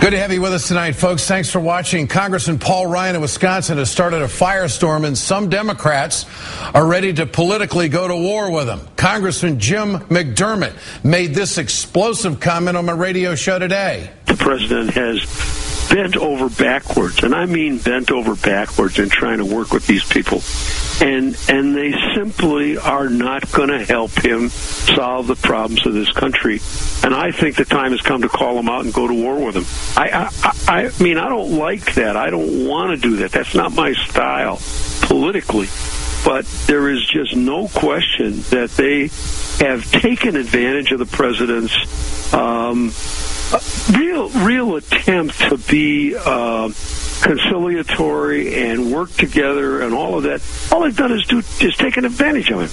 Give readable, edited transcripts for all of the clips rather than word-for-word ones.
Good to have you with us tonight, folks. Thanks for watching. Congressman Paul Ryan of Wisconsin has started a firestorm, and some Democrats are ready to politically go to war with him. Congressman Jim McDermott made this explosive comment on my radio show today. The president has bent over backwards, and I mean bent over backwards in trying to work with these people. And they simply are not going to help him solve the problems of this country. And I think the time has come to call him out and go to war with him. I mean, I don't like that. I don't want to do that. That's not my style politically. But there is just no question that they have taken advantage of the president's real attempt to be conciliatory and work together and all of that. All they've done is taken advantage of him.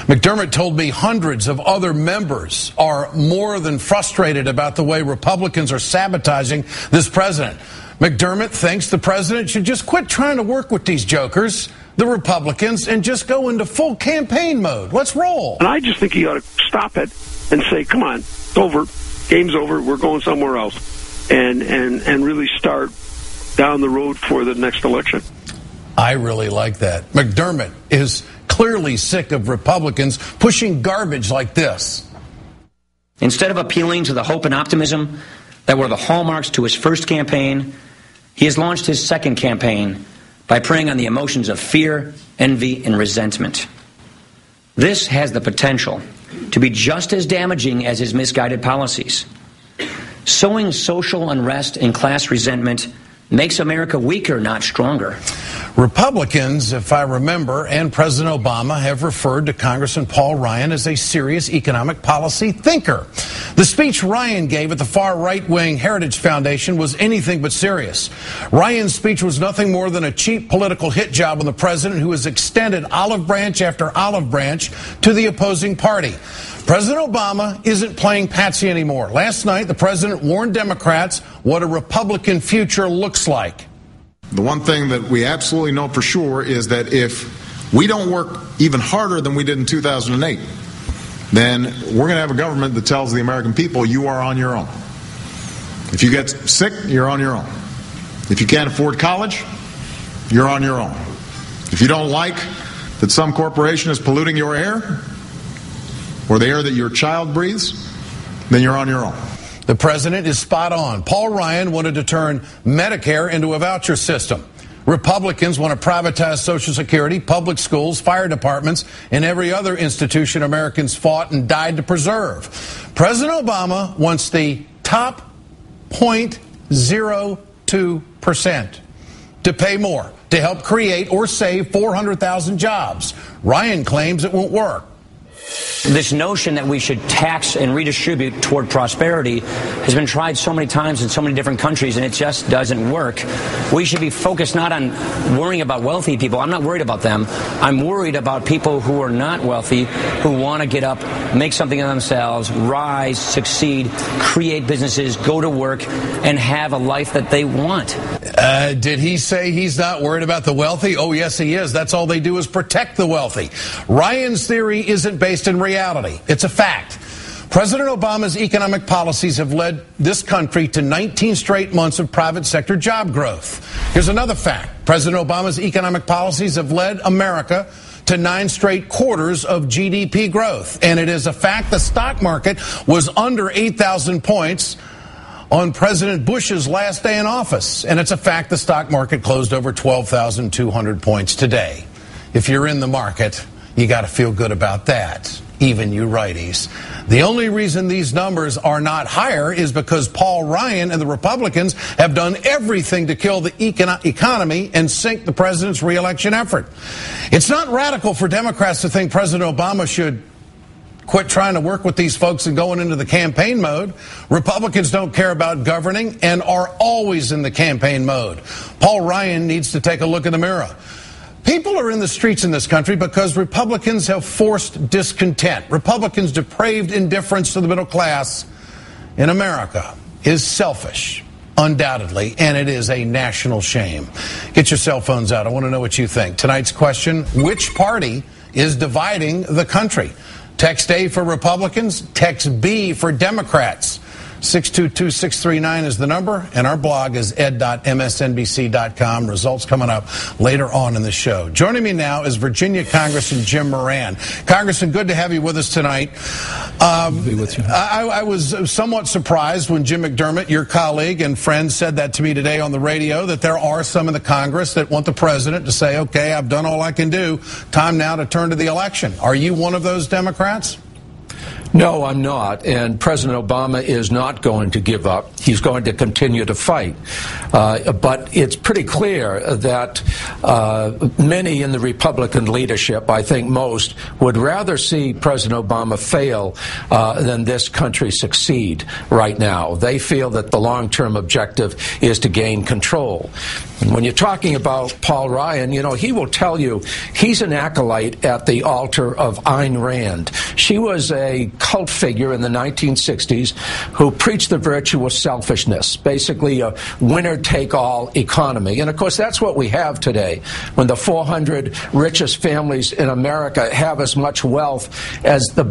McDermott told me hundreds of other members are more than frustrated about the way Republicans are sabotaging this president. McDermott thinks the president should just quit trying to work with these jokers, the Republicans, and just go into full campaign mode. Let's roll. And I just think he ought to stop it and say, come on, it's over. Game's over. We're going somewhere else. And really start down the road for the next election. I really like that. McDermott is clearly sick of Republicans pushing garbage like this. Instead of appealing to the hope and optimism that were the hallmarks to his first campaign, he has launched his second campaign by preying on the emotions of fear, envy, and resentment. This has the potential to be just as damaging as his misguided policies. Sowing social unrest and class resentment makes America weaker, not stronger. Republicans, if I remember, and President Obama have referred to Congressman Paul Ryan as a serious economic policy thinker. The speech Ryan gave at the far right-wing Heritage Foundation was anything but serious. Ryan's speech was nothing more than a cheap political hit job on the president, who has extended olive branch after olive branch to the opposing party. President Obama isn't playing patsy anymore. Last night, the president warned Democrats what a Republican future looks like. The one thing that we absolutely know for sure is that if we don't work even harder than we did in 2008, then we're going to have a government that tells the American people you are on your own. If you get sick, you're on your own. If you can't afford college, you're on your own. If you don't like that some corporation is polluting your air or the air that your child breathes, then you're on your own. The president is spot on. Paul Ryan wanted to turn Medicare into a voucher system. Republicans want to privatize Social Security, public schools, fire departments, and every other institution Americans fought and died to preserve. President Obama wants the top 0.02% to pay more to help create or save 400,000 jobs. Ryan claims it won't work. This notion that we should tax and redistribute toward prosperity has been tried so many times in so many different countries, and it just doesn't work. We should be focused not on worrying about wealthy people. I'm not worried about them. I'm worried about people who are not wealthy, who want to get up, make something of themselves, rise, succeed, create businesses, go to work, and have a life that they want. Did he say he's not worried about the wealthy? Oh, yes, he is. That's all they do is protect the wealthy. Ryan's theory isn't based in reality. It's a fact. President Obama's economic policies have led this country to 19 straight months of private sector job growth. Here's another fact. President Obama's economic policies have led America to 9 straight quarters of GDP growth. And it is a fact the stock market was under 8,000 points on President Bush's last day in office. And it's a fact the stock market closed over 12,200 points today. If you're in the market, you got to feel good about that, even you righties. The only reason these numbers are not higher is because Paul Ryan and the Republicans have done everything to kill the economy and sink the president's reelection effort. It's not radical for Democrats to think President Obama should quit trying to work with these folks and going into the campaign mode. Republicans don't care about governing and are always in the campaign mode. Paul Ryan needs to take a look in the mirror. People are in the streets in this country because Republicans have forced discontent. Republicans' depraved indifference to the middle class in America is selfish, undoubtedly, and it is a national shame. Get your cell phones out. I want to know what you think. Tonight's question, which party is dividing the country? Text A for Republicans, text B for Democrats. 622-639 is the number, and our blog is ed.msnbc.com. Results coming up later on in the show. Joining me now is Virginia Congressman Jim Moran. Congressman, good to have you with us tonight. Be with you. I was somewhat surprised when Jim McDermott, your colleague and friend, said that to me today on the radio, that there are some in the Congress that want the president to say, okay, I've done all I can do. Time now to turn to the election. Are you one of those Democrats? No, I'm not. And President Obama is not going to give up. He's going to continue to fight. But it's pretty clear that many in the Republican leadership, I think most, would rather see President Obama fail than this country succeed right now. They feel that the long-term objective is to gain control. And when you're talking about Paul Ryan, you know, he will tell you he's an acolyte at the altar of Ayn Rand. She was a cult figure in the 1960s who preached the virtue of selfishness, basically a winner-take-all economy. And, of course, that's what we have today, when the 400 richest families in America have as much wealth as the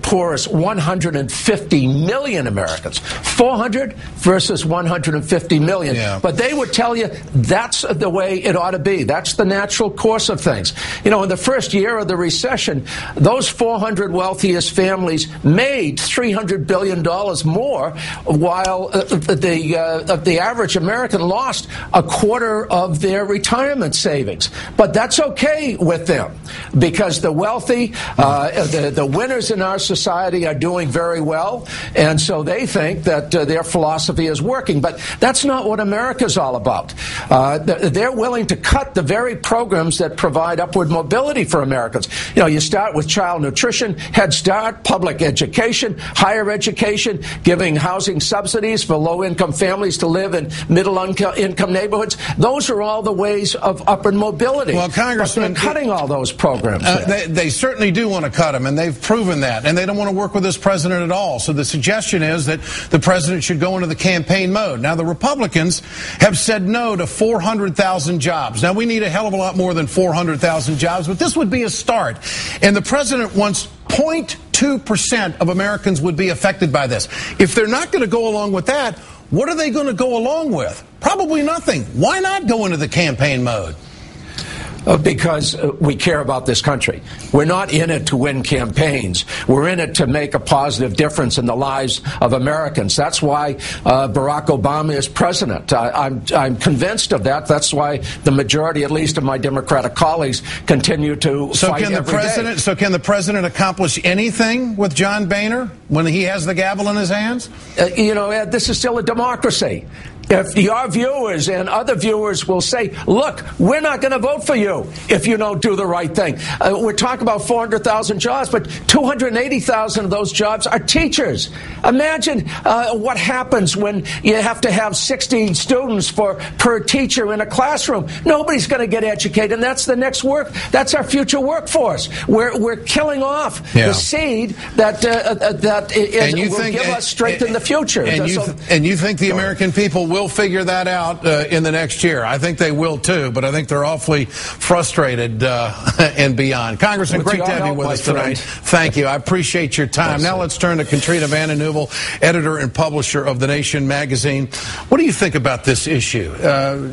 poorest 150 million Americans. 400 versus 150 million. Yeah. But they would tell you that's the way it ought to be. That's the natural course of things. You know, in the first year of the recession, those 400 wealthiest families made $300 billion more, while the average American lost a quarter of their retirement savings. But that's okay with them, because the wealthy, the winners in our society are doing very well, and so they think that their philosophy is working. But that's not what America's all about. They're willing to cut the very programs that provide upward mobility for Americans. You know, you start with child nutrition, Head Start, public education, higher education, giving housing subsidies for low-income families to live in middle-income neighborhoods. Those are all the ways of upward mobility. Well, Congressman, but they're cutting all those programs. They certainly do want to cut them, and they've proven that. And they don't want to work with this president at all. So the suggestion is that the president should go into the campaign mode. Now, the Republicans have said no to 400,000 jobs. Now, we need a hell of a lot more than 400,000 jobs, but this would be a start. And the president wants 0.2% of Americans would be affected by this. If they're not going to go along with that, what are they going to go along with? Probably nothing. Why not go into the campaign mode? Because we care about this country. We're not in it to win campaigns. We're in it to make a positive difference in the lives of Americans. That's why Barack Obama is president. I'm convinced of that. That's why the majority, at least of my Democratic colleagues, continue to fight every day. So can the president accomplish anything with John Boehner when he has the gavel in his hands? You know, Ed, this is still a democracy. If your viewers and other viewers will say, look, we're not going to vote for you if you don't do the right thing. We're talking about 400,000 jobs, but 280,000 of those jobs are teachers. Imagine what happens when you have to have 16 students per teacher in a classroom. Nobody's going to get educated, and that's the next work. That's our future workforce. We're killing off the seed that will give us strength in the future. And you think the American people will figure that out in the next year? I think they will too, but I think they're awfully frustrated and beyond. Congressman, great to have you with us tonight. Thank you. I appreciate your time. Now let's turn to Katrina Vanden Heuvel, editor and publisher of The Nation magazine. What do you think about this issue?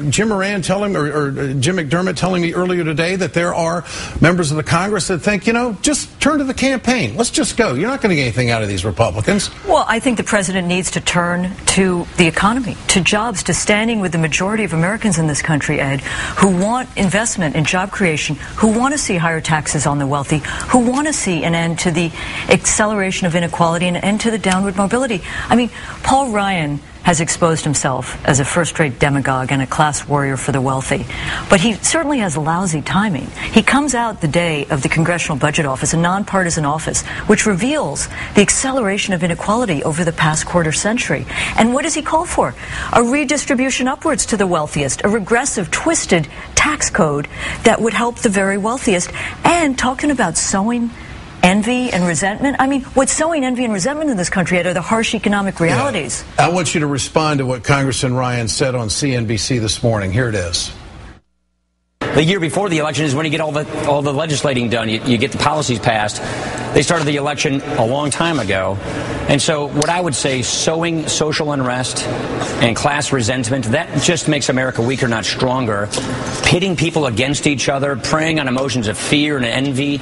Jim Moran telling me, or Jim McDermott telling me earlier today that there are members of the Congress that think, you know, just turn to the campaign. Let's just go. You're not going to get anything out of these Republicans. Well, I think the president needs to turn to the economy, to jobs, to standing with the majority of Americans in this country, Ed, who want investment in job creation, who want to see higher taxes on the wealthy, who want to see an end to the acceleration of inequality and an end to the downward mobility. I mean, Paul Ryan has exposed himself as a first-rate demagogue and a class warrior for the wealthy. But he certainly has lousy timing. He comes out the day of the Congressional Budget Office, a nonpartisan office, which reveals the acceleration of inequality over the past quarter century. And what does he call for? A redistribution upwards to the wealthiest, a regressive, twisted tax code that would help the very wealthiest, and talking about sowing envy and resentment. I mean, what's sowing envy and resentment in this country are the harsh economic realities. Yeah. I want you to respond to what Congressman Ryan said on CNBC this morning. Here it is. The year before the election is when you get all the legislating done. You get the policies passed. They started the election a long time ago. And so what I would say, sowing social unrest and class resentment, that just makes America weaker, not stronger. Pitting people against each other, preying on emotions of fear and envy,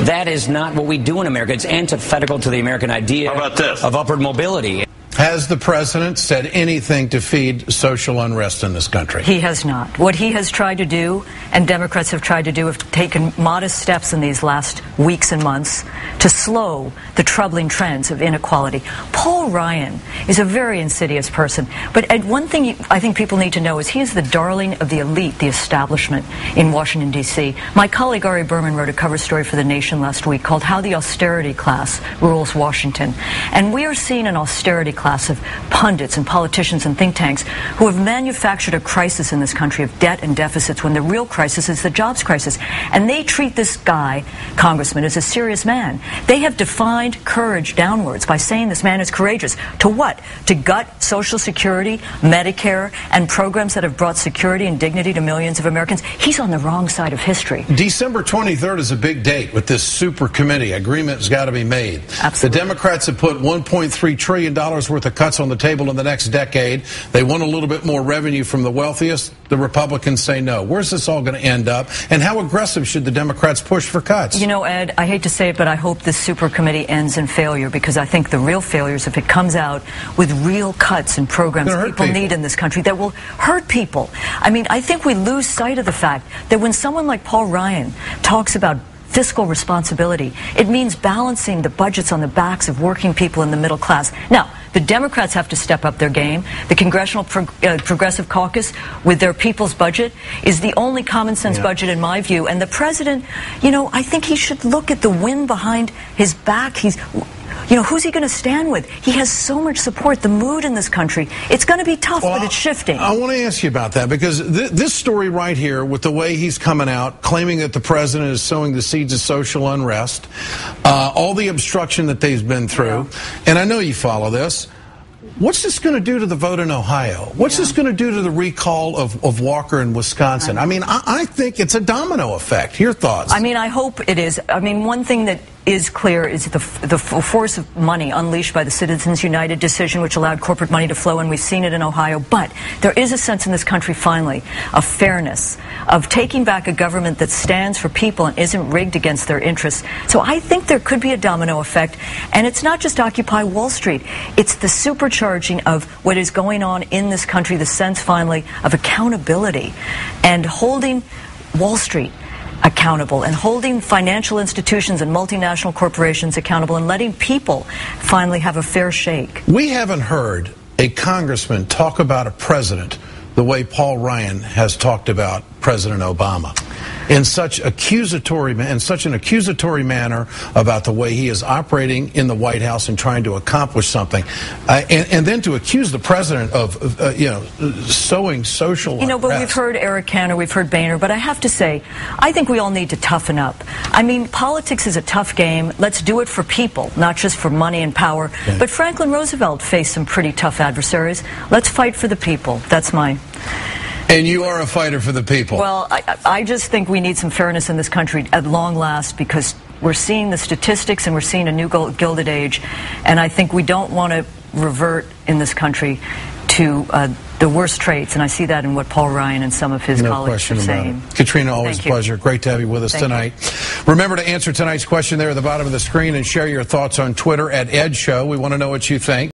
that is not what we do in America. It's antithetical to the American idea of upward mobility. Has the president said anything to feed social unrest in this country? He has not. What he has tried to do, and Democrats have tried to do, have taken modest steps in these last weeks and months to slow the troubling trends of inequality. Paul Ryan is a very insidious person. But one thing I think people need to know is he is the darling of the elite, the establishment in Washington, D.C. My colleague Ari Berman wrote a cover story for The Nation last week called How the Austerity Class Rules Washington. And we are seeing an austerity class of pundits and politicians and think tanks who have manufactured a crisis in this country of debt and deficits when the real crisis is the jobs crisis. And they treat this guy, Congressman, as a serious man. They have defined courage downwards by saying this man is courageous. To what? To gut Social Security, Medicare, and programs that have brought security and dignity to millions of Americans. He's on the wrong side of history. December 23rd is a big date with this super committee. Agreement's got to be made. Absolutely. The Democrats have put $1.3 trillion worth of cuts on the table in the next decade. They want a little bit more revenue from the wealthiest. The Republicans say no. Where's this all going to end up? And how aggressive should the Democrats push for cuts? You know, Ed, I hate to say it, but I hope this super committee ends in failure, because I think the real failure is if it comes out with real cuts and programs people need in this country that will hurt people. I mean, I think we lose sight of the fact that when someone like Paul Ryan talks about fiscal responsibility, it means balancing the budgets on the backs of working people in the middle class. Now, the Democrats have to step up their game. The Congressional Progressive Caucus, with their people's budget, is the only common sense budget in my view. And the president, you know, I think he should look at the wind behind his back. You know, who's he going to stand with? He has so much support. The mood in this country, it's going to be tough, but it's shifting. I want to ask you about that, because this story right here, with the way he's coming out, claiming that the president is sowing the seeds of social unrest, all the obstruction that they've been through, and I know you follow this. What's this going to do to the vote in Ohio? What's this going to do to the recall of Walker in Wisconsin? I mean, I think it's a domino effect. Your thoughts? I mean, I hope it is. I mean, one thing that is clear is the force of money unleashed by the Citizens United decision, which allowed corporate money to flow, and we've seen it in Ohio. But there is a sense in this country, finally, of fairness, of taking back a government that stands for people and isn't rigged against their interests. So I think there could be a domino effect, and it's not just Occupy Wall Street. It's the supercharging of what is going on in this country, the sense, finally, of accountability and holding Wall Street accountable and holding financial institutions and multinational corporations accountable and letting people finally have a fair shake. We haven't heard a congressman talk about a president the way Paul Ryan has talked about President Obama, in such an accusatory manner about the way he is operating in the White House and trying to accomplish something, and then to accuse the president of sowing social unrest. But we've heard Eric Cantor, we've heard Boehner, but I have to say, I think we all need to toughen up. I mean, politics is a tough game. Let's do it for people, not just for money and power. Okay. But Franklin Roosevelt faced some pretty tough adversaries. Let's fight for the people. That's mine. And you are a fighter for the people. Well, I just think we need some fairness in this country at long last, because we're seeing the statistics and we're seeing a new Gilded Age. And I think we don't want to revert in this country to the worst traits. And I see that in what Paul Ryan and some of his colleagues are saying. Katrina, always a pleasure. Great to have you with us tonight. Remember to answer tonight's question there at the bottom of the screen and share your thoughts on Twitter at EdShow. We want to know what you think.